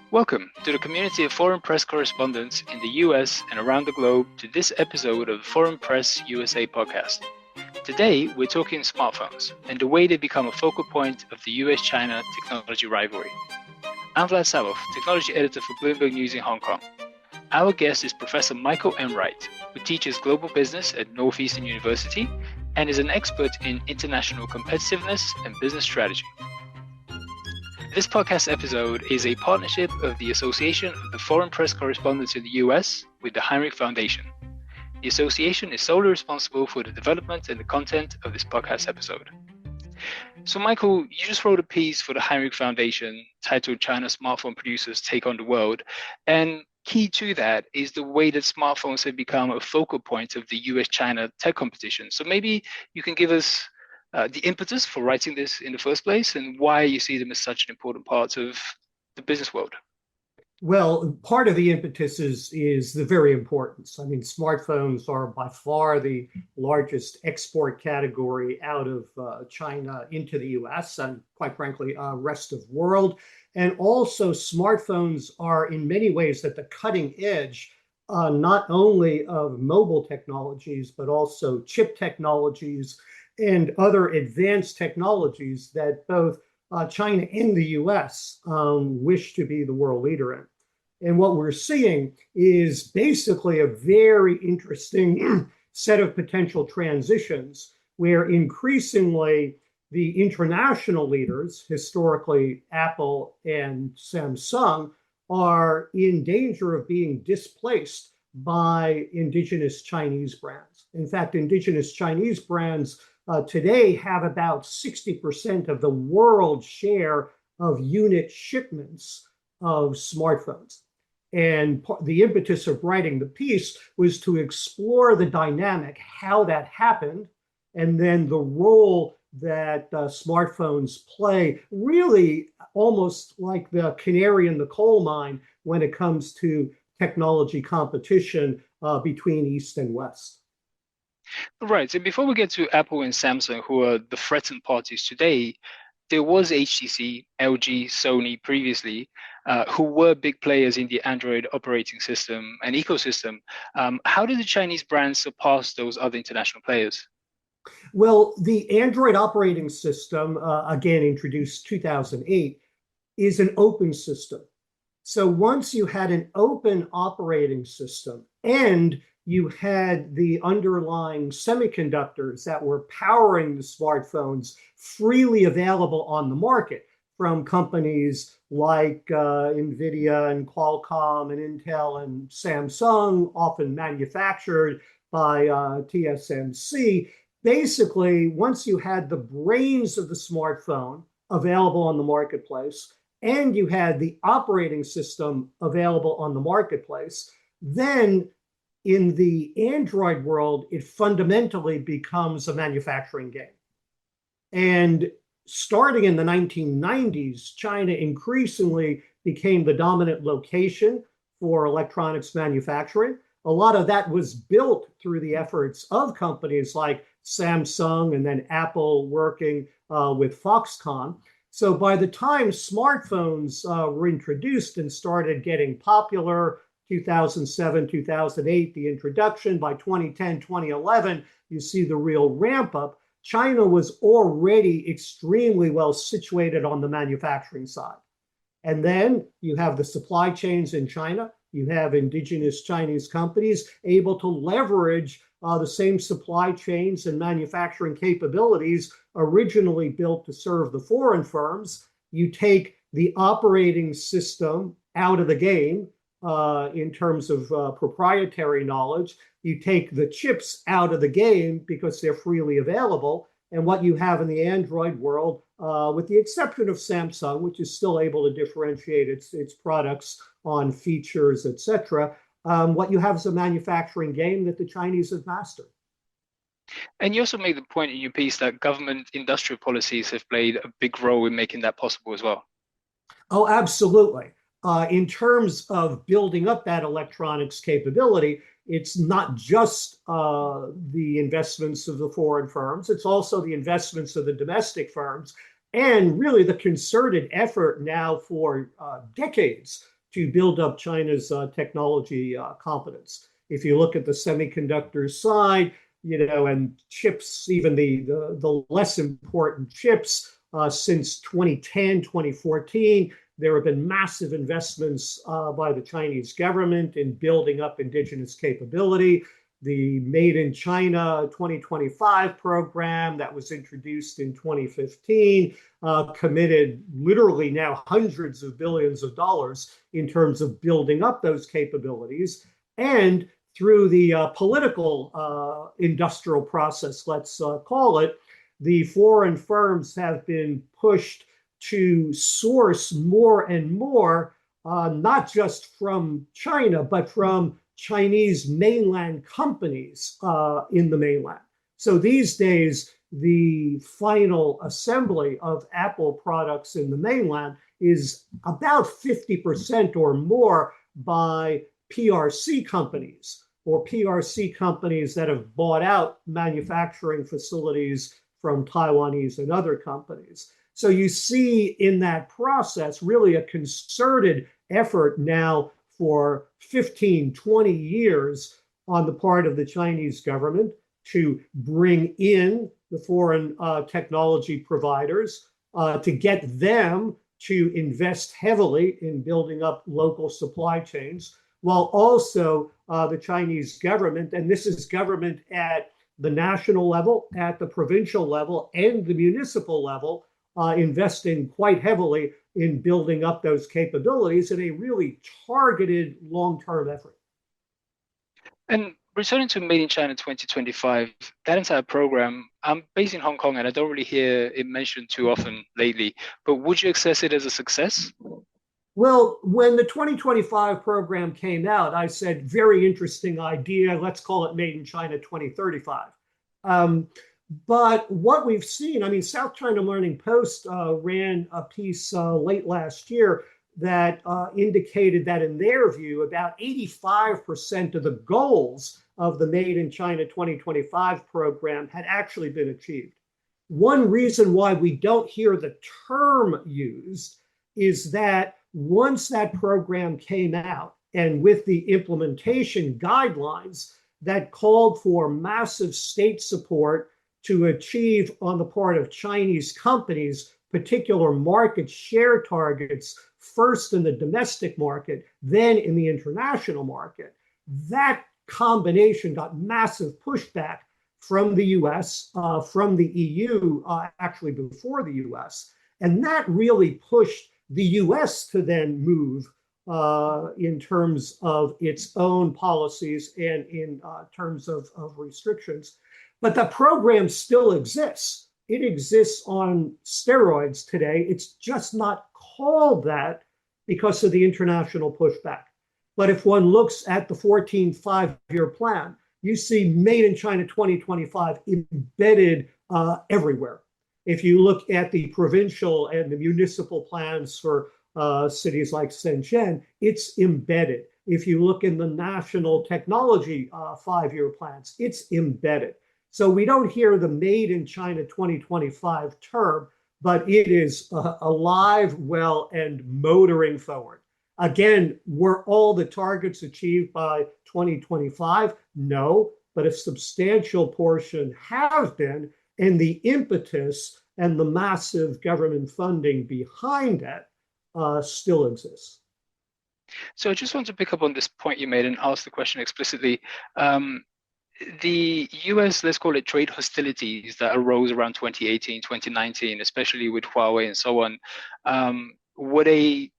Welcome to the community of foreign press correspondents in the US and around the globe to this episode of the Foreign Press USA podcast. Today, we're talking smartphones and the way they become a focal point of the US-China technology rivalry. I'm Vlad Savov, technology editor for Bloomberg News in Hong Kong. Our guest is Professor Michael Enright, who teaches global business at Northeastern University and is an expert in international competitiveness and business strategy. This podcast episode is a partnership of the Association of the Foreign Press Correspondents in the US with the Hinrich Foundation. The association is solely responsible for the development and the content of this podcast episode. So Michael, you just wrote a piece for the Hinrich Foundation titled China Smartphone Producers Take on the World. And key to that is the way that smartphones have become a focal point of the US-China tech competition. So maybe you can give us the impetus for writing this in the first place and why you see them as such an important part of the business world. Well, part of the impetus is the very importance. I mean, smartphones are by far the largest export category out of China into the US and quite frankly, rest of world. And also smartphones are in many ways at the cutting edge, not only of mobile technologies, but also chip technologies and other advanced technologies that both China and the US wish to be the world leader in. And what we're seeing is basically a very interesting set of potential transitions where increasingly the international leaders, historically Apple and Samsung, are in danger of being displaced by indigenous Chinese brands. In fact, indigenous Chinese brands today have about 60% of the world share of unit shipments of smartphones. And the impetus of writing the piece was to explore the dynamic, how that happened, and then the role that smartphones play, really almost like the canary in the coal mine when it comes to technology competition between East and West. Right. So before we get to Apple and Samsung, who are the threatened parties today, there was HTC, LG, Sony previously, who were big players in the Android operating system and ecosystem. How did the Chinese brands surpass those other international players? Well, the Android operating system, again introduced 2008, is an open system. So once you had an open operating system and you had the underlying semiconductors that were powering the smartphones freely available on the market from companies like NVIDIA and Qualcomm and Intel and Samsung, often manufactured by TSMC. Basically, once you had the brains of the smartphone available on the marketplace and you had the operating system available on the marketplace, then in the Android world, it fundamentally becomes a manufacturing game. And starting in the 1990s, China increasingly became the dominant location for electronics manufacturing. A lot of that was built through the efforts of companies like Samsung and then Apple working with Foxconn. So by the time smartphones were introduced and started getting popular, 2007, 2008, the introduction. By 2010, 2011, you see the real ramp up. China was already extremely well situated on the manufacturing side. And then you have the supply chains in China. You have indigenous Chinese companies able to leverage the same supply chains and manufacturing capabilities originally built to serve the foreign firms. You take the operating system out of the game, in terms of proprietary knowledge. You take the chips out of the game because they're freely available. And what you have in the Android world, with the exception of Samsung, which is still able to differentiate its products on features, etc., what you have is a manufacturing game that the Chinese have mastered. And you also made the point in your piece that government industrial policies have played a big role in making that possible as well. Oh, absolutely. In terms of building up that electronics capability, it's not just the investments of the foreign firms, it's also the investments of the domestic firms, and really the concerted effort now for decades to build up China's technology competence. If you look at the semiconductor side, and chips, even the less important chips, since 2010, 2014, there have been massive investments by the Chinese government in building up indigenous capability. The Made in China 2025 program that was introduced in 2015 committed literally now hundreds of billions of dollars in terms of building up those capabilities. And through the political industrial process, let's call it, the foreign firms have been pushed to source more and more, not just from China, but from Chinese mainland companies in the mainland. So these days, the final assembly of Apple products in the mainland is about 50% or more by PRC companies, or PRC companies that have bought out manufacturing facilities from Taiwanese and other companies. So you see in that process really a concerted effort now for 15, 20 years on the part of the Chinese government to bring in the foreign technology providers, to get them to invest heavily in building up local supply chains, while also the Chinese government, and this is government at the national level, at the provincial level, and the municipal level, investing quite heavily in building up those capabilities in a really targeted long-term effort. And returning to Made in China 2025, that entire program, I'm based in Hong Kong and I don't really hear it mentioned too often lately, but would you assess it as a success? Well, when the 2025 program came out, I said, very interesting idea. Let's call it Made in China 2035. But what we've seen, I mean, South China Learning Post ran a piece late last year that indicated that in their view, about 85% of the goals of the Made in China 2025 program had actually been achieved. One reason why we don't hear the term used is that once that program came out, and with the implementation guidelines that called for massive state support to achieve on the part of Chinese companies particular market share targets, first in the domestic market, then in the international market, that combination got massive pushback from the US, from the EU, actually before the US. And that really pushed the US to then move in terms of its own policies and in terms of restrictions. But the program still exists. It exists on steroids today. It's just not called that because of the international pushback. But if one looks at the 14 five-year plan, you see Made in China 2025 embedded everywhere. If you look at the provincial and the municipal plans for cities like Shenzhen, it's embedded. If you look in the national technology five-year plans, it's embedded. So we don't hear the Made in China 2025 term, but it is alive, well, and motoring forward. Again, were all the targets achieved by 2025? No, but a substantial portion have been, and the impetus and the massive government funding behind it still exists. So I just want to pick up on this point you made and ask the question explicitly. The US, let's call it trade hostilities that arose around 2018, 2019, especially with Huawei and so on, were they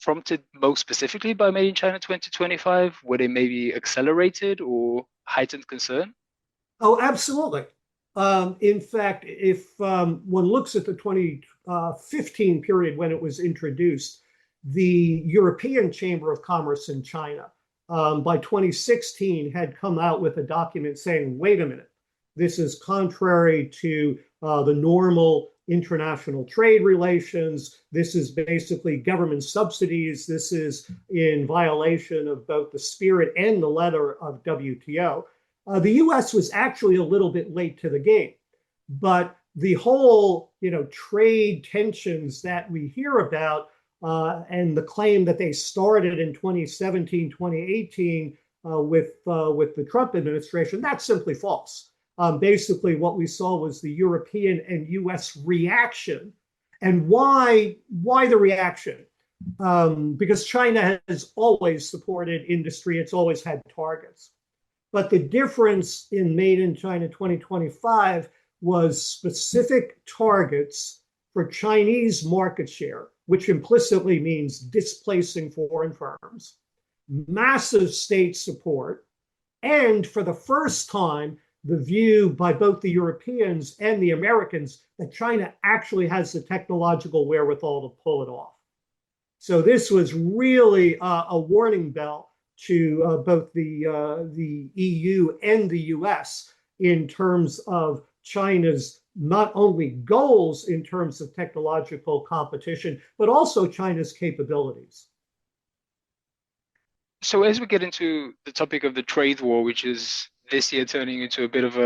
prompted most specifically by Made in China 2025? Were they maybe accelerated or heightened concern? Oh, absolutely. In fact, if one looks at the 2015 period when it was introduced, the European Chamber of Commerce in China by 2016 had come out with a document saying, wait a minute, this is contrary to the normal international trade relations. This is basically government subsidies. This is in violation of both the spirit and the letter of WTO. The US was actually a little bit late to the game, but the whole, trade tensions that we hear about and the claim that they started in 2017, 2018 with the Trump administration, that's simply false. Basically, what we saw was the European and US reaction. And why the reaction? Because China has always supported industry, it's always had targets. But the difference in Made in China 2025 was specific targets for Chinese market share, which implicitly means displacing foreign firms, massive state support, and for the first time, the view by both the Europeans and the Americans that China actually has the technological wherewithal to pull it off. So this was really a warning bell to both the EU and the US in terms of China's not only goals in terms of technological competition, but also China's capabilities. So as we get into the topic of the trade war, which is this year turning into a bit of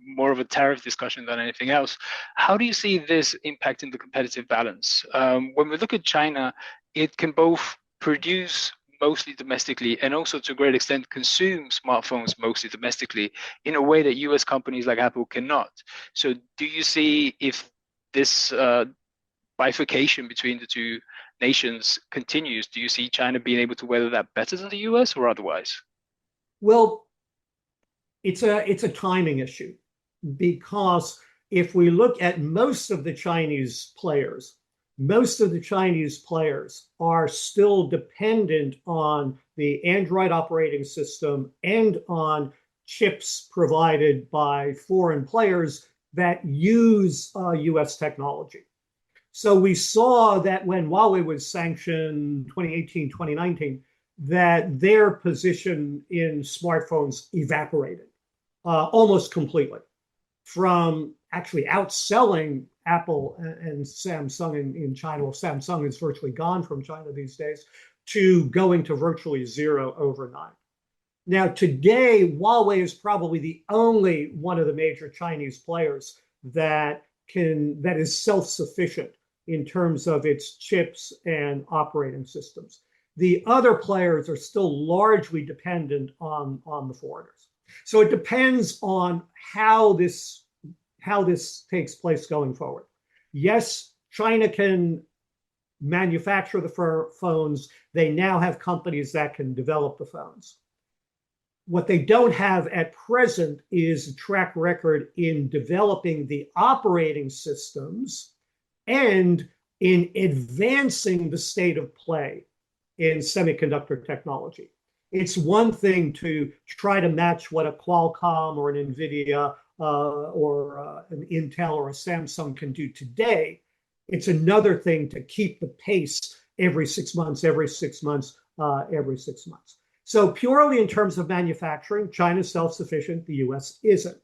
more of a tariff discussion than anything else, how do you see this impacting the competitive balance? When we look at China, it can both produce mostly domestically and also to a great extent consume smartphones mostly domestically in a way that US companies like Apple cannot. So do you see if this bifurcation between the two nations continues, do you see China being able to weather that better than the US or otherwise? Well, it's a timing issue, because if we look at most of the Chinese players are still dependent on the Android operating system and on chips provided by foreign players that use US technology. So we saw that when Huawei was sanctioned 2018, 2019, that their position in smartphones evaporated almost completely, from actually outselling Apple and Samsung in China. Well, Samsung is virtually gone from China these days, to going to virtually zero overnight. Now, today, Huawei is probably the only one of the major Chinese players that is self-sufficient in terms of its chips and operating systems. The other players are still largely dependent on the foreigners. So it depends on how this takes place going forward. Yes, China can manufacture the phones. They now have companies that can develop the phones. What they don't have at present is a track record in developing the operating systems and in advancing the state of play in semiconductor technology. It's one thing to try to match what a Qualcomm or an NVIDIA or an Intel or a Samsung can do today. It's another thing to keep the pace every 6 months, every 6 months, every 6 months. So purely in terms of manufacturing, China's self-sufficient, the US isn't.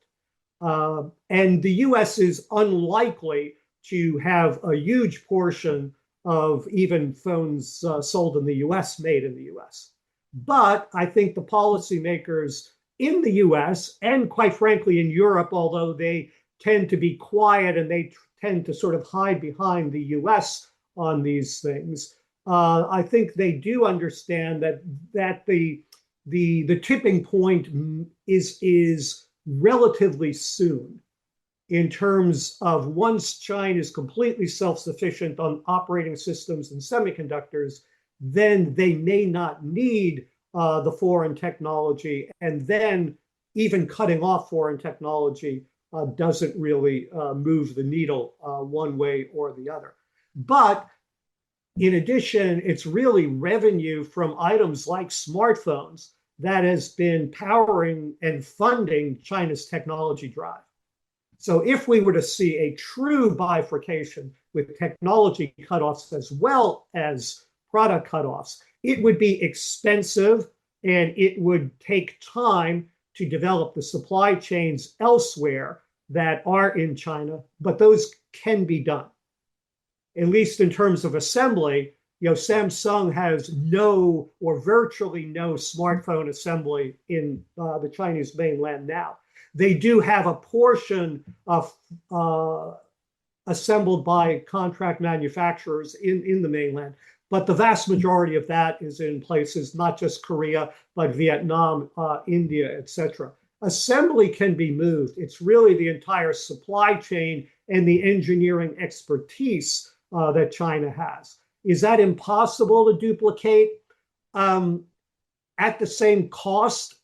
And the US is unlikely to have a huge portion of even phones sold in the US made in the US. But I think the policymakers in the US and quite frankly in Europe, although they tend to be quiet and they tend to sort of hide behind the US on these things, I think they do understand that the tipping point is relatively soon, in terms of once China is completely self-sufficient on operating systems and semiconductors, then they may not need the foreign technology. And then even cutting off foreign technology doesn't really move the needle one way or the other. But in addition, it's really revenue from items like smartphones that has been powering and funding China's technology drive. So if we were to see a true bifurcation with technology cutoffs as well as product cutoffs, it would be expensive and it would take time to develop the supply chains elsewhere that are in China, but those can be done. At least in terms of assembly, Samsung has no or virtually no smartphone assembly in the Chinese mainland now. They do have a portion of assembled by contract manufacturers in the mainland, But the vast majority of that is in places not just Korea, but Vietnam, India, etc. Assembly can be moved. It's really the entire supply chain and the engineering expertise that China has. Is that impossible to duplicate at the same cost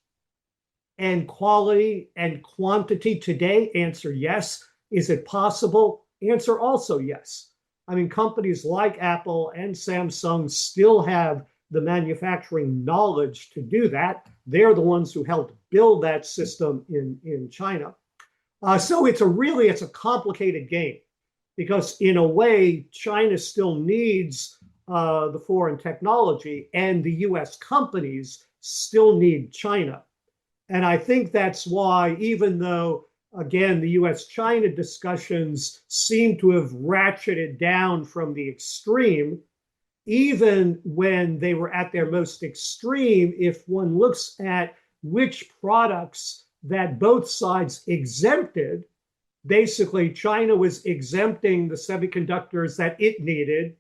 and quality and quantity today? Answer yes. Is it possible? Answer also yes. I mean, companies like Apple and Samsung still have the manufacturing knowledge to do that. They're the ones who helped build that system in China. So it's a complicated game because in a way, China still needs the foreign technology and the US companies still need China. And I think that's why, even though, again, the US-China discussions seem to have ratcheted down from the extreme, even when they were at their most extreme, if one looks at which products that both sides exempted, basically China was exempting the semiconductors that it needed,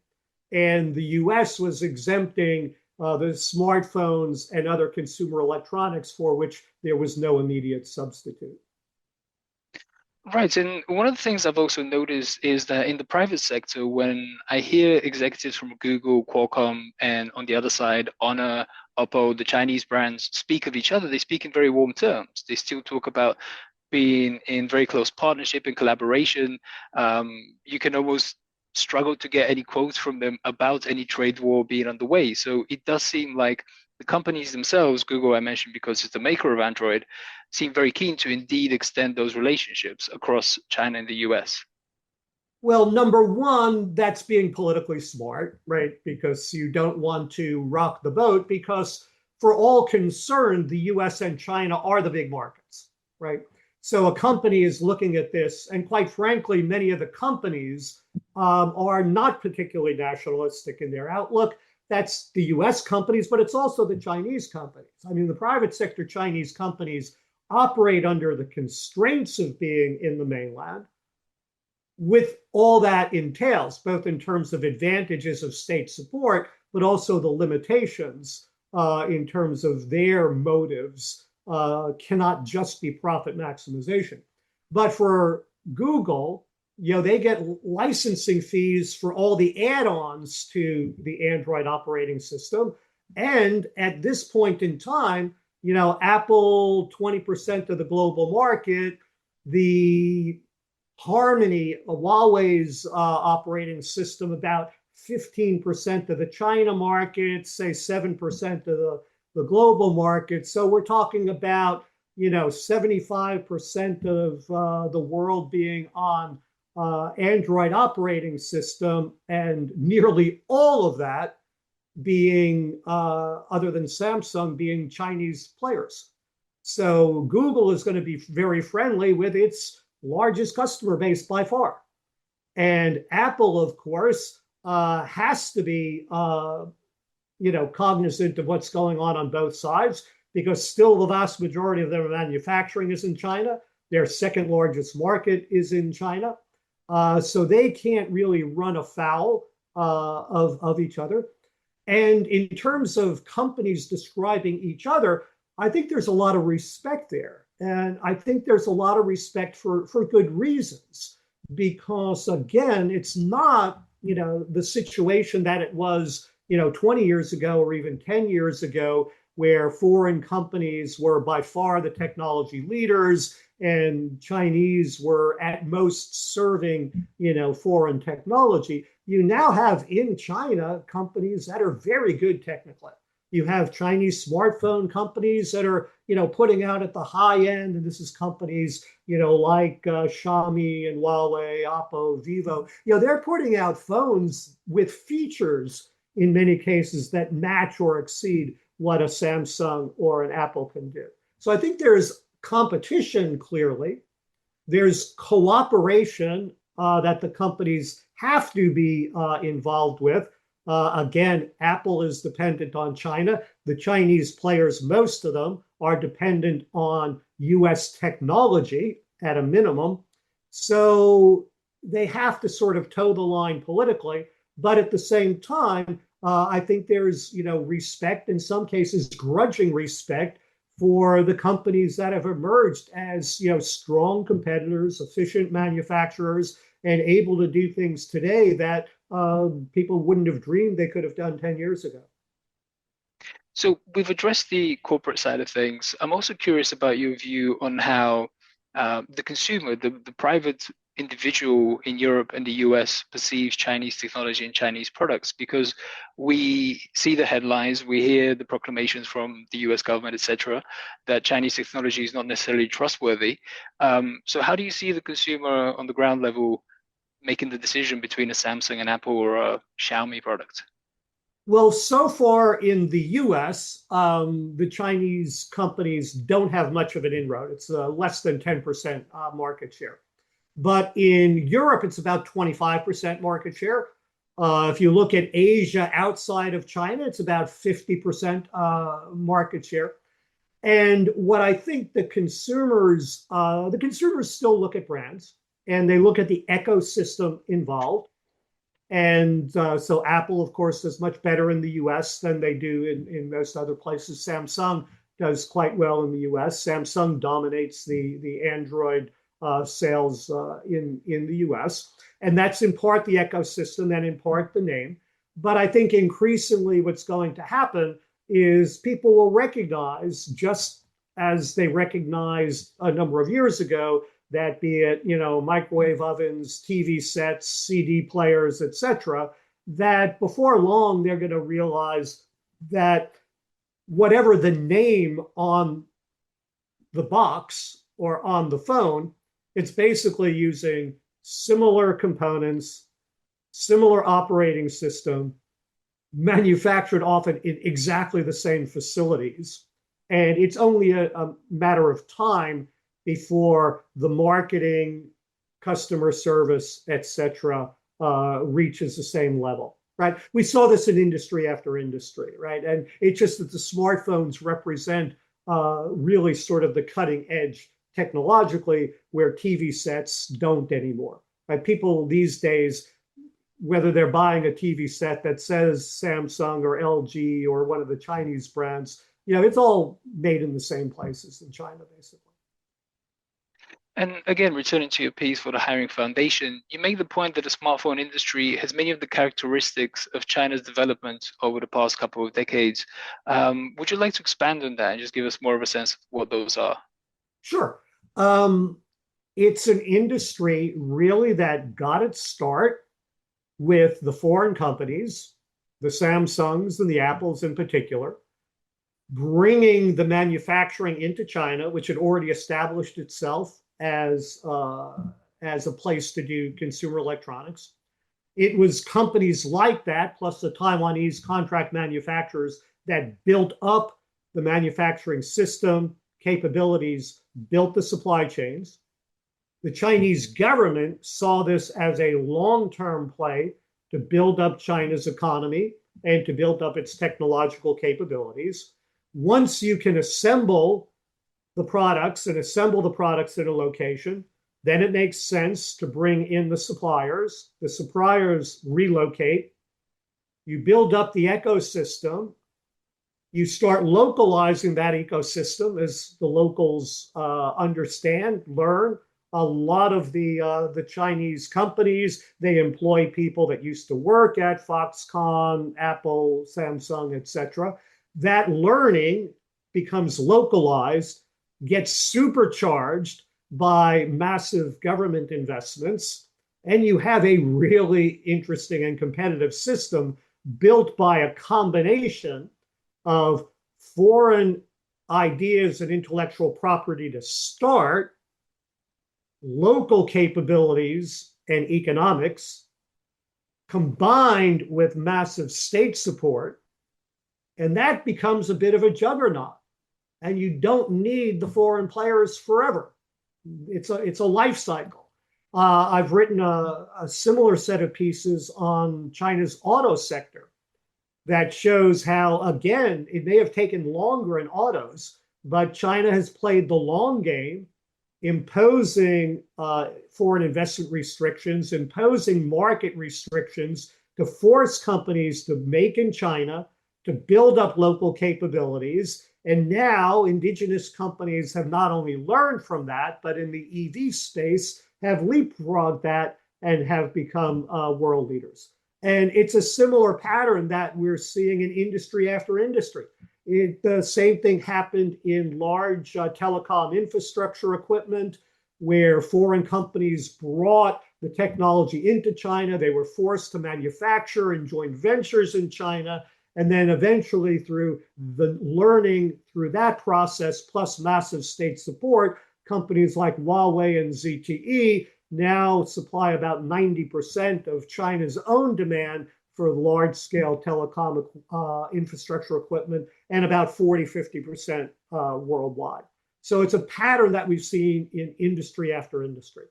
and the US was exempting the smartphones and other consumer electronics for which there was no immediate substitute. Right. And one of the things I've also noticed is that in the private sector, when I hear executives from Google, Qualcomm, and on the other side, Honor, Oppo, the Chinese brands speak of each other, they speak in very warm terms. They still talk about being in very close partnership and collaboration. You can almost struggle to get any quotes from them about any trade war being underway. So it does seem like the companies themselves, Google I mentioned because it's the maker of Android, seem very keen to indeed extend those relationships across China and the US. Well, number one, that's being politically smart, right? Because you don't want to rock the boat, because for all concerned, the US and China are the big markets, right? So a company is looking at this, and quite frankly, many of the companies are not particularly nationalistic in their outlook. That's the US companies, but it's also the Chinese companies. I mean, the private sector Chinese companies operate under the constraints of being in the mainland, with all that entails, both in terms of advantages of state support, but also the limitations in terms of their motives cannot just be profit maximization. But for Google, they get licensing fees for all the add-ons to the Android operating system. And at this point in time, Apple, 20% of the global market, the Harmony, Huawei's operating system, about 15% of the China market, say 7% of the global market. So we're talking about, 75% of the world being on Android operating system, and nearly all of that being, other than Samsung, being Chinese players. So Google is going to be very friendly with its largest customer base by far. And Apple, of course, has to be, cognizant of what's going on both sides, because still the vast majority of their manufacturing is in China. Their second largest market is in China. So they can't really run afoul of each other. And in terms of companies describing each other, I think there's a lot of respect there. And I think there's a lot of respect for good reasons, because, again, it's not, the situation that it was, 20 years ago or even 10 years ago, where foreign companies were by far the technology leaders and Chinese were at most serving, foreign technology. You now have in China companies that are very good technically. You have Chinese smartphone companies that are, putting out at the high end, and this is companies, like Xiaomi and Huawei, Oppo, Vivo. They're putting out phones with features in many cases that match or exceed what a Samsung or an Apple can do. So I think there's competition, clearly. There's cooperation that the companies have to be involved with. Again, Apple is dependent on China. The Chinese players, most of them, are dependent on US technology at a minimum. So they have to sort of toe the line politically. But at the same time, I think there's, respect, in some cases, grudging respect for the companies that have emerged as, strong competitors, efficient manufacturers, and able to do things today that people wouldn't have dreamed they could have done 10 years ago. So we've addressed the corporate side of things. I'm also curious about your view on how the consumer, the private individual in Europe and the US perceives Chinese technology and Chinese products, because we see the headlines, we hear the proclamations from the US government, etc., that Chinese technology is not necessarily trustworthy. So how do you see the consumer on the ground level making the decision between a Samsung, an Apple, or a Xiaomi product? Well, so far in the US, the Chinese companies don't have much of an inroad. It's less than 10% market share. But in Europe, it's about 25% market share. If you look at Asia outside of China, it's about 50% market share. And what I think the consumers still look at brands, and they look at the ecosystem involved. And so Apple, of course, does much better in the US than they do in most other places. Samsung does quite well in the US. Samsung dominates the Android sales in the US. And that's in part the ecosystem and in part the name. But I think increasingly what's going to happen is people will recognize, just as they recognized a number of years ago, that be it, microwave ovens, TV sets, CD players, etc., that before long they're going to realize that whatever the name on the box or on the phone, it's basically using similar components, similar operating system, manufactured often in exactly the same facilities. And it's only a matter of time before the marketing, customer service, etc., reaches the same level, right? We saw this in industry after industry, right? And it's just that the smartphones represent really sort of the cutting edge technologically, where TV sets don't anymore, right? People these days, whether they're buying a TV set that says Samsung or LG or one of the Chinese brands, it's all made in the same places in China, basically. And again, returning to your piece for the Hinrich Foundation, you make the point that the smartphone industry has many of the characteristics of China's development over the past couple of decades. Would you like to expand on that and just give us more of a sense of what those are? Sure. It's an industry really that got its start with the foreign companies, the Samsungs and the Apples in particular, bringing the manufacturing into China, which had already established itself as a place to do consumer electronics. It was companies like that, plus the Taiwanese contract manufacturers, that built up the manufacturing system, capabilities, built the supply chains. The Chinese government saw this as a long-term play to build up China's economy and to build up its technological capabilities. Once you can assemble the products and assemble the products at a location, then it makes sense to bring in the suppliers. The suppliers relocate. You build up the ecosystem. You start localizing that ecosystem as the locals understand, learn. A lot of the Chinese companies, they employ people that used to work at Foxconn, Apple, Samsung, etc. That learning becomes localized, gets supercharged by massive government investments, and you have a really interesting and competitive system built by a combination of foreign ideas and intellectual property to start, local capabilities and economics, combined with massive state support, and that becomes a bit of a juggernaut. And you don't need the foreign players forever. It's a life cycle. I've written a similar set of pieces on China's auto sector that shows how, again, it may have taken longer in autos, but China has played the long game, imposing foreign investment restrictions, imposing market restrictions to force companies to make in China, to build up local capabilities. And now indigenous companies have not only learned from that, but in the EV space have leapfrogged that and have become world leaders. And it's a similar pattern that we're seeing in industry after industry. The same thing happened in large telecom infrastructure equipment, where foreign companies brought the technology into China. They were forced to manufacture and join ventures in China. And then eventually, through the learning through that process, plus massive state support, companies like Huawei and ZTE now supply about 90% of China's own demand for large-scale telecom infrastructure equipment and about 40–50% worldwide. So it's a pattern that we've seen in industry after industry.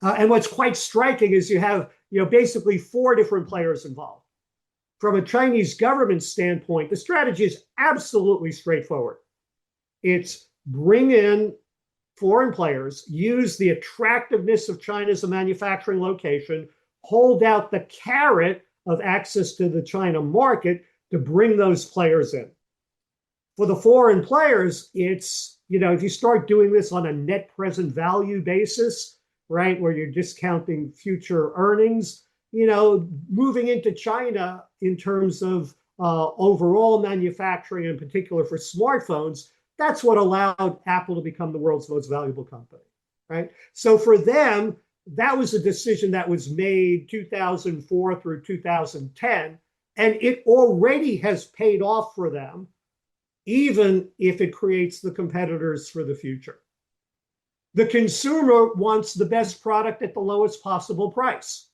And what's quite striking is you have basically four different players involved. From a Chinese government standpoint, the strategy is absolutely straightforward. It's bring in foreign players, use the attractiveness of China as a manufacturing location, hold out the carrot of access to the China market to bring those players in. For the foreign players, it's, if you start doing this on a net present value basis, right, where you're discounting future earnings, moving into China in terms of overall manufacturing, in particular for smartphones, that's what allowed Apple to become the world's most valuable company, right? So for them, that was a decision that was made 2004 through 2010, and it already has paid off for them, even if it creates the competitors for the future. The consumer wants the best product at the lowest possible price.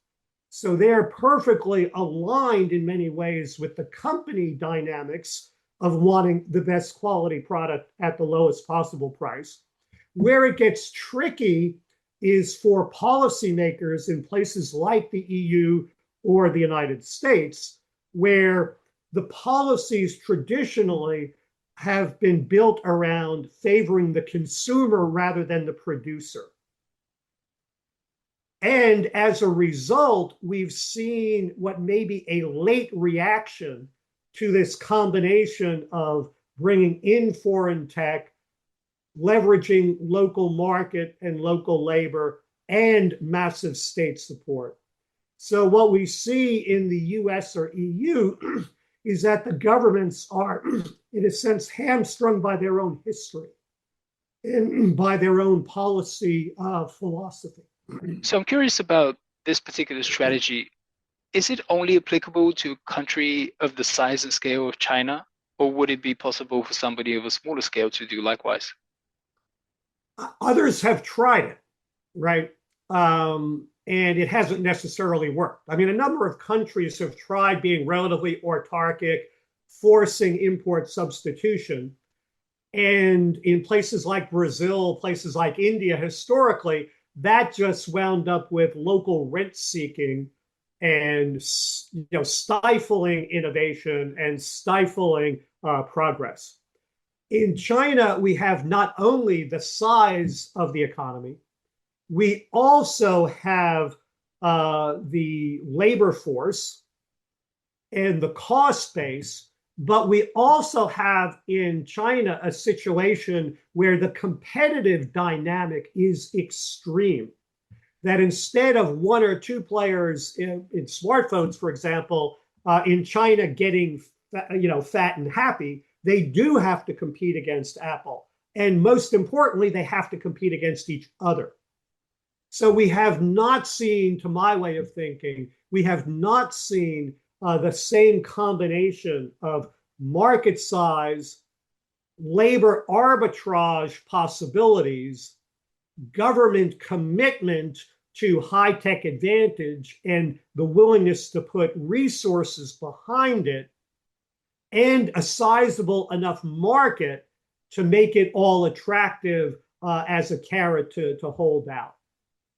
So they're perfectly aligned in many ways with the company dynamics of wanting the best quality product at the lowest possible price. Where it gets tricky is for policymakers in places like the EU or the United States, where the policies traditionally have been built around favoring the consumer rather than the producer. And as a result, we've seen what may be a late reaction to this combination of bringing in foreign tech, leveraging local market and local labor, and massive state support. So what we see in the US or EU is that the governments are, in a sense, hamstrung by their own history and by their own policy philosophy. So I'm curious about this particular strategy. Is it only applicable to a country of the size and scale of China, or would it be possible for somebody of a smaller scale to do likewise? Others have tried it, right? And it hasn't necessarily worked. I mean, a number of countries have tried being relatively autarkic, forcing import substitution. And in places like Brazil, places like India, historically, that just wound up with local rent seeking and stifling innovation and stifling progress. In China, we have not only the size of the economy, we also have the labor force and the cost base, but we also have in China a situation where the competitive dynamic is extreme. That instead of one or two players in smartphones, for example, in China getting fat and happy, they do have to compete against Apple. And most importantly, they have to compete against each other. So we have not seen, to my way of thinking, we have not seen the same combination of market size, labor arbitrage possibilities, government commitment to high-tech advantage, and the willingness to put resources behind it, and a sizable enough market to make it all attractive as a carrot to hold out.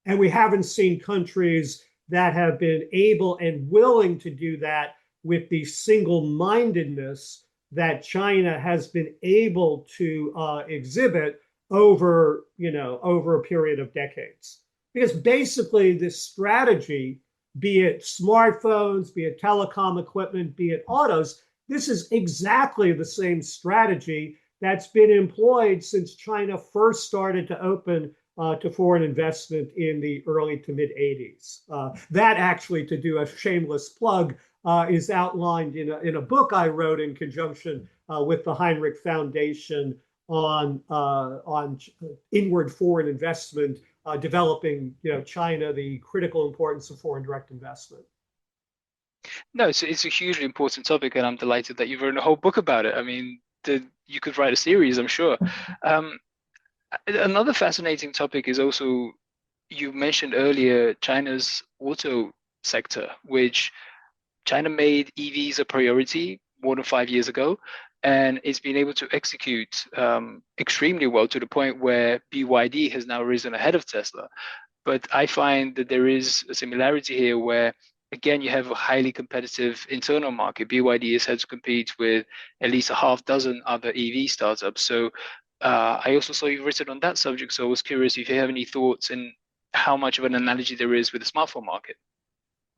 And we haven't seen countries that have been able and willing to do that with the single-mindedness that China has been able to exhibit over a period of decades. Because basically this strategy be it smartphones, be it telecom equipment, be it autos. This is exactly the same strategy that's been employed since China first started to open to foreign investment in the early to mid 80s. That actually, to do a shameless plug, is outlined in a book I wrote in conjunction with the Hinrich Foundation on inward foreign investment, developing China, the critical importance of foreign direct investment. No, it's a hugely important topic, and I'm delighted that you've written a whole book about it. I mean, you could write a series, I'm sure. Another fascinating topic is also, you mentioned earlier, China's auto sector, which China made EVs a priority more than 5 years ago, and it's been able to execute extremely well to the point where BYD has now risen ahead of Tesla. But I find that there is a similarity here where, again, you have a highly competitive internal market. BYD has had to compete with at least a half dozen other EV startups. So I also saw you've written on that subject. So I was curious if you have any thoughts and how much of an analogy there is with the smartphone market.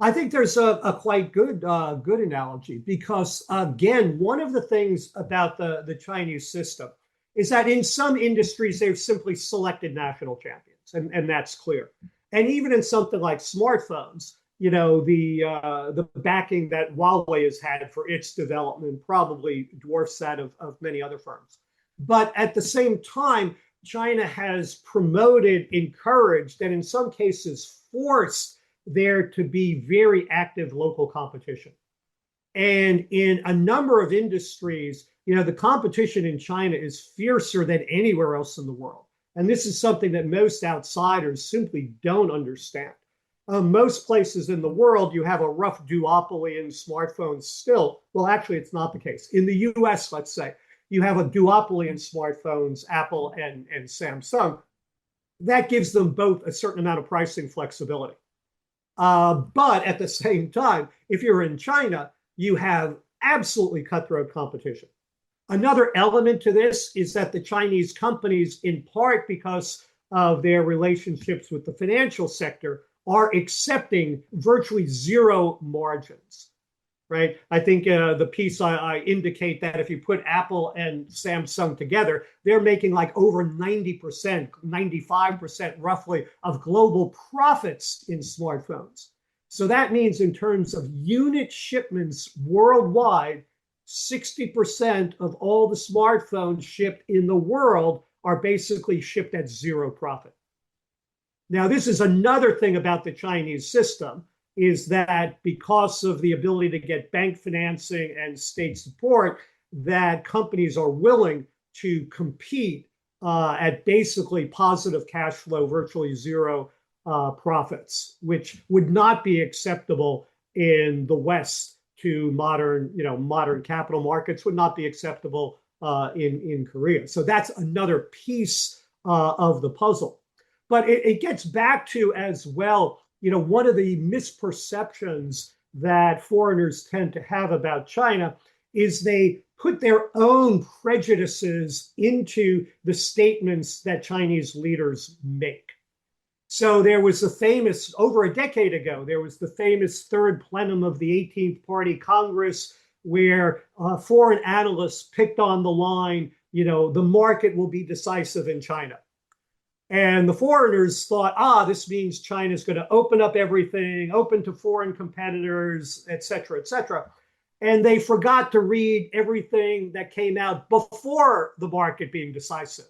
I think there's a quite good analogy, because again, one of the things about the Chinese system is that in some industries they've simply selected national champions, and that's clear. And even in something like smartphones, the backing that Huawei has had for its development probably dwarfs that of many other firms. But at the same time, China has promoted, encouraged, and in some cases forced there to be very active local competition. And in a number of industries, the competition in China is fiercer than anywhere else in the world. And this is something that most outsiders simply don't understand. Most places in the world, you have a rough duopoly in smartphones still. Well, actually, it's not the case. In the US, let's say, you have a duopoly in smartphones, Apple and Samsung. That gives them both a certain amount of pricing flexibility. But at the same time, if you're in China, you have absolutely cutthroat competition. Another element to this is that the Chinese companies, in part because of their relationships with the financial sector, are accepting virtually zero margins, right? I think the piece I indicate that if you put Apple and Samsung together, they're making like over 90%, 95% roughly of global profits in smartphones. So that means in terms of unit shipments worldwide, 60% of all the smartphones shipped in the world are basically shipped at zero profit. Now, this is another thing about the Chinese system, is that because of the ability to get bank financing and state support, that companies are willing to compete at basically positive cash flow, virtually zero profits, which would not be acceptable in the West to modern capital markets, would not be acceptable in Korea. So that's another piece of the puzzle. But it gets back to as well, one of the misperceptions that foreigners tend to have about China is they put their own prejudices into the statements that Chinese leaders make. So there was over a decade ago, there was the famous third plenum of the 18th Party Congress, where foreign analysts picked on the line, the market will be decisive in China. And the foreigners thought, this means China's going to open up everything, open to foreign competitors, et cetera, et cetera. And they forgot to read everything that came out before the market being decisive,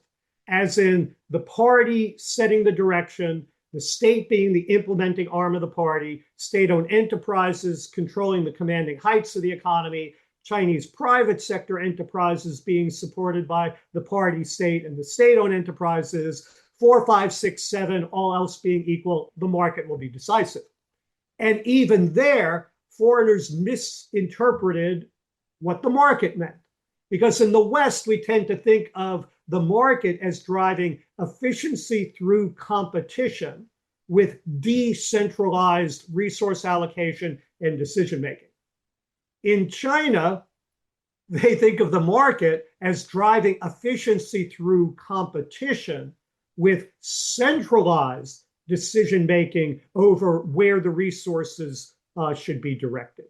as in the party setting the direction, the state being the implementing arm of the party, state-owned enterprises controlling the commanding heights of the economy, Chinese private sector enterprises being supported by the party state and the state-owned enterprises. 4, 5, 6, 7, all else being equal, the market will be decisive. And even there, foreigners misinterpreted what the market meant. Because in the West, we tend to think of the market as driving efficiency through competition with decentralized resource allocation and decision-making. In China, they think of the market as driving efficiency through competition with centralized decision-making over where the resources should be directed.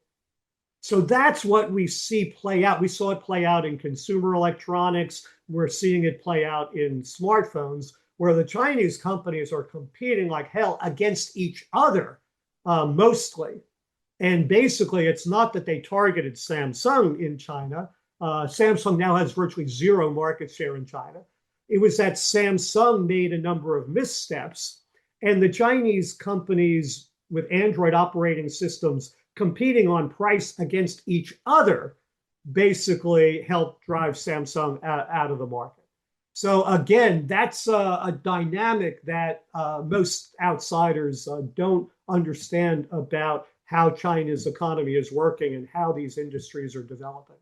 So that's what we see play out. We saw it play out in consumer electronics. We're seeing it play out in smartphones, where the Chinese companies are competing like hell against each other, mostly. And basically, it's not that they targeted Samsung in China. Samsung now has virtually zero market share in China. It was that Samsung made a number of missteps, and the Chinese companies with Android operating systems competing on price against each other basically helped drive Samsung out of the market. So again, that's a dynamic that most outsiders don't understand about how China's economy is working and how these industries are developing,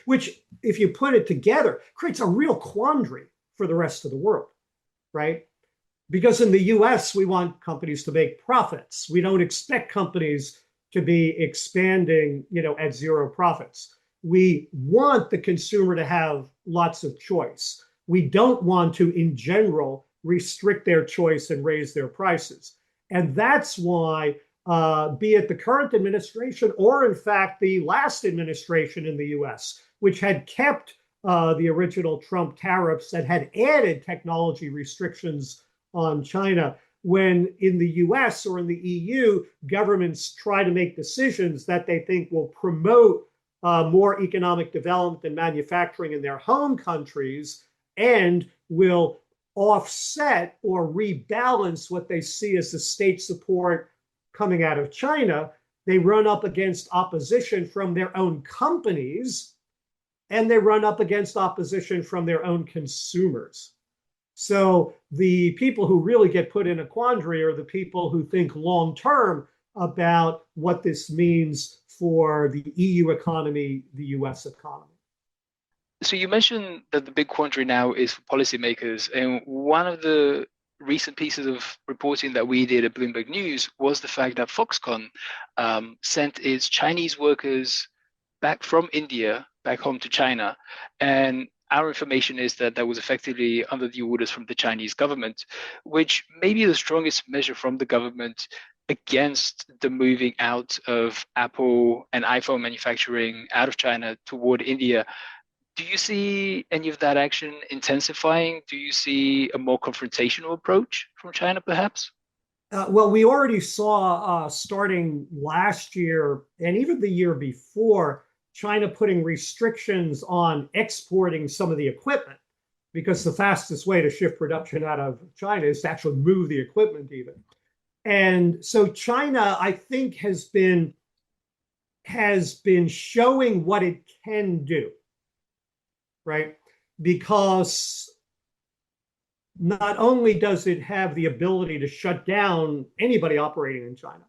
which, if you put it together, creates a real quandary for the rest of the world, right? Because in the US, we want companies to make profits. We don't expect companies to be expanding, at zero profits. We want the consumer to have lots of choice. We don't want to, in general, restrict their choice and raise their prices. And that's why, be it the current administration or, in fact, the last administration in the US, which had kept the original Trump tariffs that had added technology restrictions on China, when in the US or in the EU, governments try to make decisions that they think will promote more economic development and manufacturing in their home countries and will offset or rebalance what they see as the state support coming out of China, they run up against opposition from their own companies, and they run up against opposition from their own consumers. So the people who really get put in a quandary are the people who think long term about what this means for the EU economy, the US economy. So you mentioned that the big quandary now is for policymakers, and one of the recent pieces of reporting that we did at Bloomberg News was the fact that Foxconn sent its Chinese workers back from India back home to China, and our information is that that was effectively under the orders from the Chinese government, which may be the strongest measure from the government against the moving out of Apple and iPhone manufacturing out of China toward India. Do you see any of that action intensifying? Do you see a more confrontational approach from China, perhaps? Well, we already saw starting last year and even the year before, China putting restrictions on exporting some of the equipment, because the fastest way to shift production out of China is to actually move the equipment even. And so China, I think, has been showing what it can do, right? Because not only does it have the ability to shut down anybody operating in China,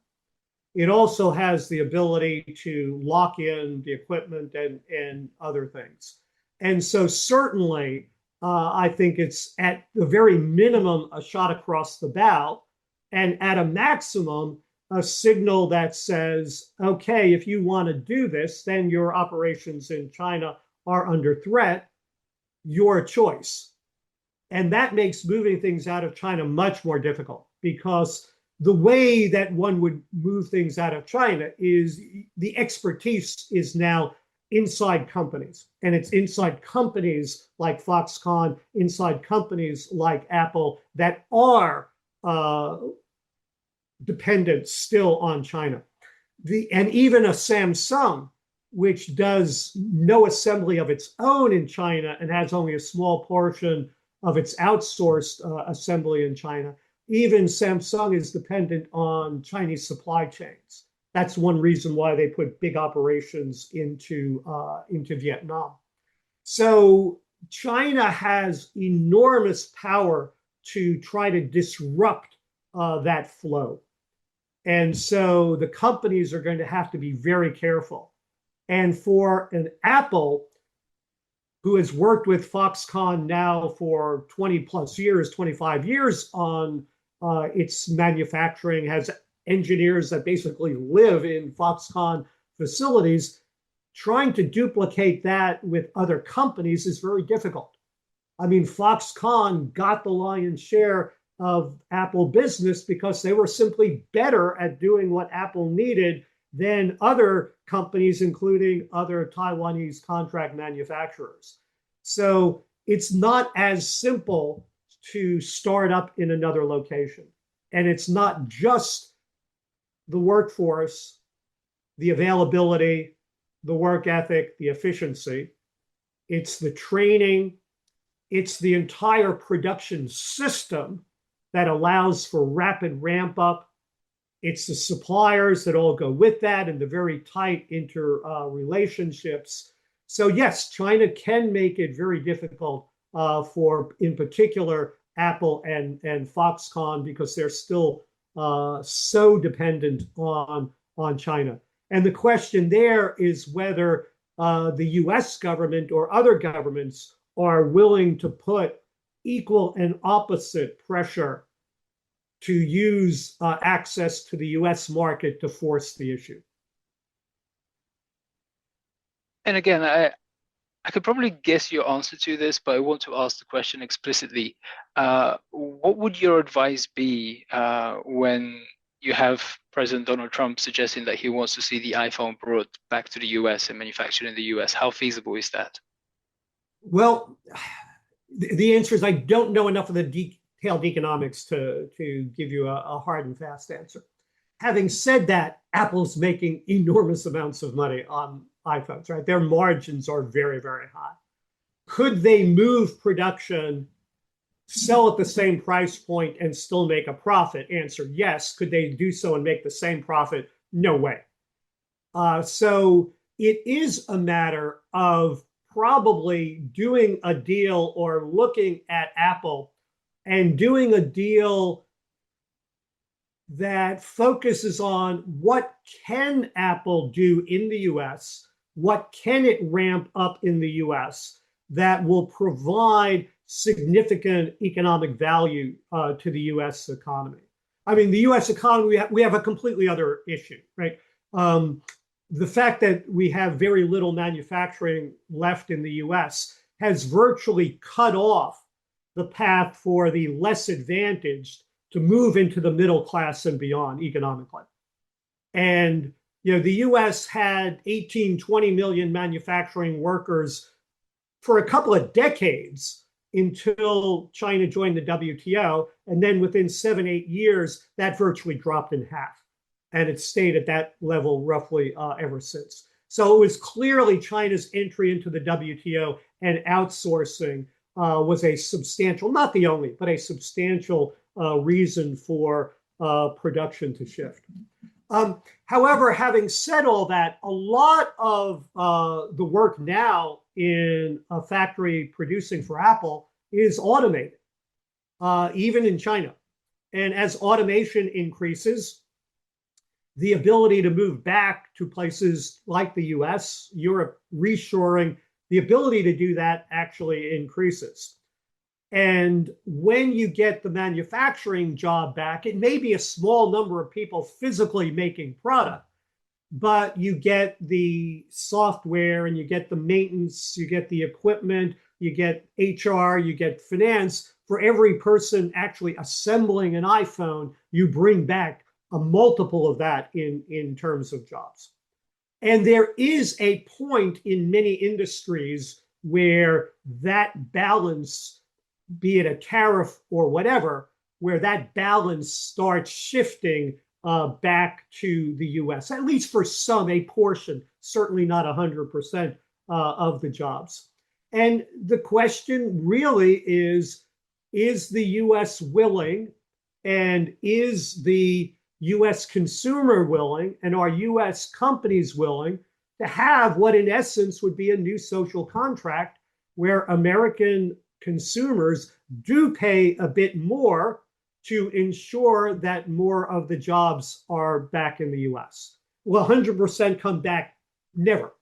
it also has the ability to lock in the equipment and other things. And so certainly, I think it's at the very minimum a shot across the bow, and at a maximum, a signal that says, okay, if you want to do this, then your operations in China are under threat, your choice. And that makes moving things out of China much more difficult, because the way that one would move things out of China is the expertise is now inside companies. And it's inside companies like Foxconn, inside companies like Apple that are dependent still on China. And even a Samsung, which does no assembly of its own in China and has only a small portion of its outsourced assembly in China, even Samsung is dependent on Chinese supply chains. That's one reason why they put big operations into Vietnam. So China has enormous power to try to disrupt that flow. And so the companies are going to have to be very careful. And for an Apple, who has worked with Foxconn now for 20 plus years, 25 years on its manufacturing, has engineers that basically live in Foxconn facilities, trying to duplicate that with other companies is very difficult. I mean, Foxconn got the lion's share of Apple business because they were simply better at doing what Apple needed than other companies, including other Taiwanese contract manufacturers. So it's not as simple to start up in another location. And it's not just the workforce, the availability, the work ethic, the efficiency. It's the training. It's the entire production system that allows for rapid ramp up. It's the suppliers that all go with that and the very tight interrelationships. So yes, China can make it very difficult for, in particular, Apple and Foxconn because they're still so dependent on China. And the question there is whether the US government or other governments are willing to put equal and opposite pressure to use access to the US market to force the issue. And again, I could probably guess your answer to this, but I want to ask the question explicitly. What would your advice be when you have President Donald Trump suggesting that he wants to see the iPhone brought back to the US and manufactured in the US? How feasible is that? Well, the answer is I don't know enough of the detailed economics to give you a hard and fast answer. Having said that, Apple's making enormous amounts of money on iPhones, right? Their margins are very, very high. Could they move production, sell at the same price point, and still make a profit? Answer, yes. Could they do so and make the same profit? No way. So it is a matter of probably doing a deal or looking at Apple and doing a deal that focuses on what can Apple do in the US, what can it ramp up in the US that will provide significant economic value to the US economy. I mean, the US economy, we have a completely other issue, right? The fact that we have very little manufacturing left in the US has virtually cut off the path for the less advantaged to move into the middle class and beyond economically. And the US had 18, 20 million manufacturing workers for a couple of decades until China joined the WTO. And then within 7-8 years, that virtually dropped in half. And it's stayed at that level roughly ever since. So it was clearly China's entry into the WTO and outsourcing was a substantial, not the only, but a substantial reason for production to shift. However, having said all that, a lot of the work now in a factory producing for Apple is automated, even in China. And as automation increases, the ability to move back to places like the US, Europe, reshoring, the ability to do that actually increases. And when you get the manufacturing job back, it may be a small number of people physically making product, but you get the software and you get the maintenance, you get the equipment, you get HR, you get finance. For every person actually assembling an iPhone, you bring back a multiple of that in terms of jobs. And there is a point in many industries where that balance, be it a tariff or whatever, where that balance starts shifting back to the US, at least for a portion, certainly not 100% of the jobs. And the question really is the US willing, and is the US consumer willing, and are US companies willing to have what in essence would be a new social contract where American consumers do pay a bit more to ensure that more of the jobs are back in the US. Will 100% come back? Never.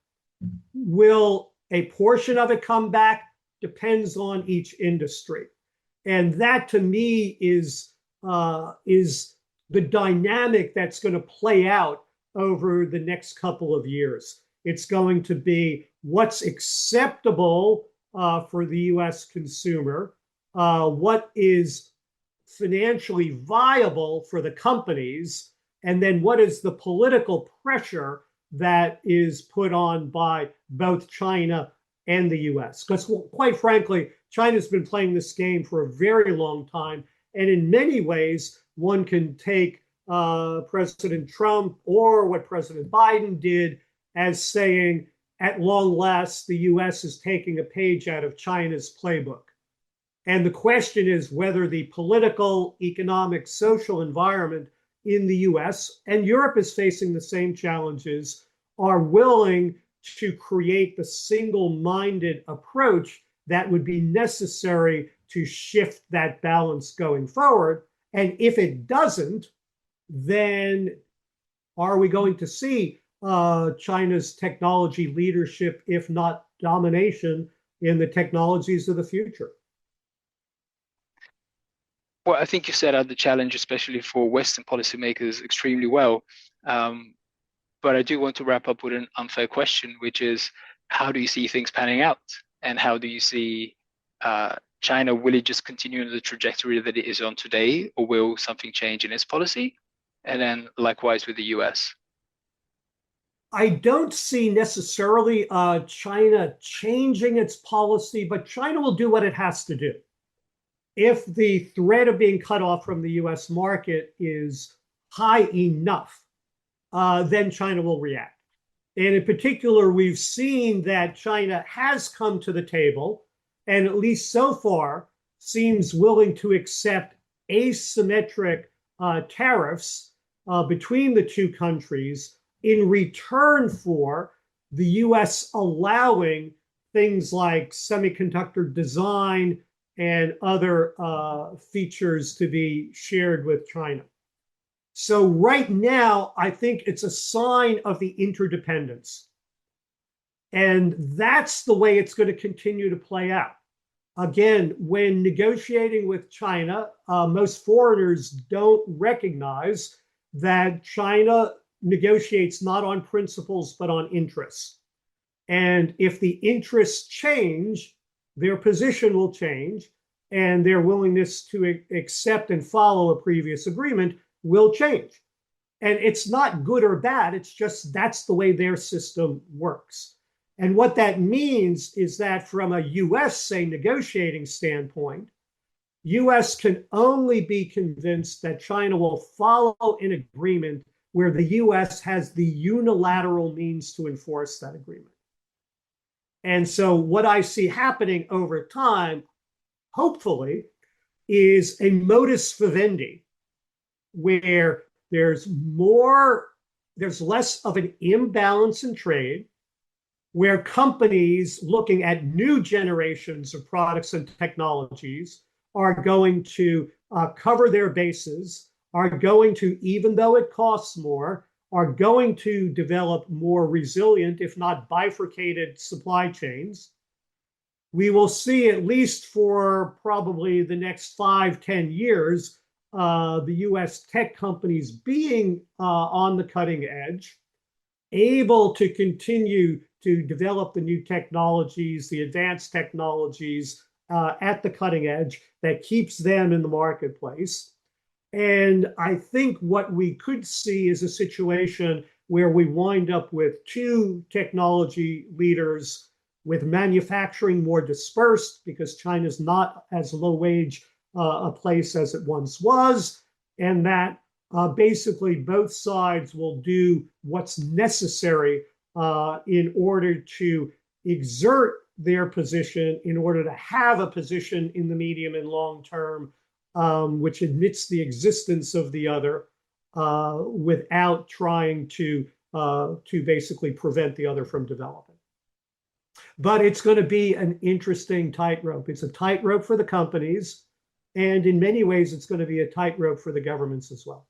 Will a portion of it come back? Depends on each industry. And that to me is the dynamic that's going to play out over the next couple of years. It's going to be what's acceptable for the US consumer, what is financially viable for the companies, and then what is the political pressure that is put on by both China and the US. Because quite frankly, China's been playing this game for a very long time. And in many ways, one can take President Trump or what President Biden did as saying, at long last, the US is taking a page out of China's playbook. And the question is whether the political, economic, social environment in the US, and Europe is facing the same challenges, are willing to create the single-minded approach that would be necessary to shift that balance going forward. And if it doesn't, then are we going to see China's technology leadership, if not domination, in the technologies of the future? Well, I think you set out the challenge, especially for Western policymakers, extremely well. But I do want to wrap up with an unfair question, which is, how do you see things panning out? And how do you see China, will it just continue on the trajectory that it is on today, or will something change in its policy? And then likewise with the US. I don't see necessarily China changing its policy, but China will do what it has to do. If the threat of being cut off from the US market is high enough, then China will react. And in particular, we've seen that China has come to the table, and at least so far seems willing to accept asymmetric tariffs between the two countries in return for the US allowing things like semiconductor design and other features to be shared with China. So right now, I think it's a sign of the interdependence. And that's the way it's going to continue to play out. Again, when negotiating with China, most foreigners don't recognize that China negotiates not on principles, but on interests. And if the interests change, their position will change, and their willingness to accept and follow a previous agreement will change. And it's not good or bad, it's just that's the way their system works. And what that means is that from a US, say, negotiating standpoint, US can only be convinced that China will follow an agreement where the US has the unilateral means to enforce that agreement. And so what I see happening over time, hopefully, is a modus vivendi where there's less of an imbalance in trade, where companies looking at new generations of products and technologies are going to cover their bases, are going to, even though it costs more, are going to develop more resilient, if not bifurcated, supply chains. We will see, at least for probably the next 5-10 years, the US tech companies being on the cutting edge, able to continue to develop the new technologies, the advanced technologies at the cutting edge that keeps them in the marketplace. And I think what we could see is a situation where we wind up with two technology leaders with manufacturing more dispersed, because China's not as low wage a place as it once was, and that basically both sides will do what's necessary in order to exert their position, in order to have a position in the medium and long term, which admits the existence of the other without trying to basically prevent the other from developing. But it's going to be an interesting tightrope. It's a tightrope for the companies, and in many ways, it's going to be a tightrope for the governments as well.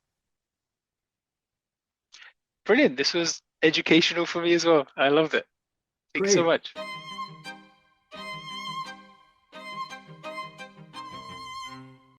Brilliant. This was educational for me as well. I loved it. Thanks so much.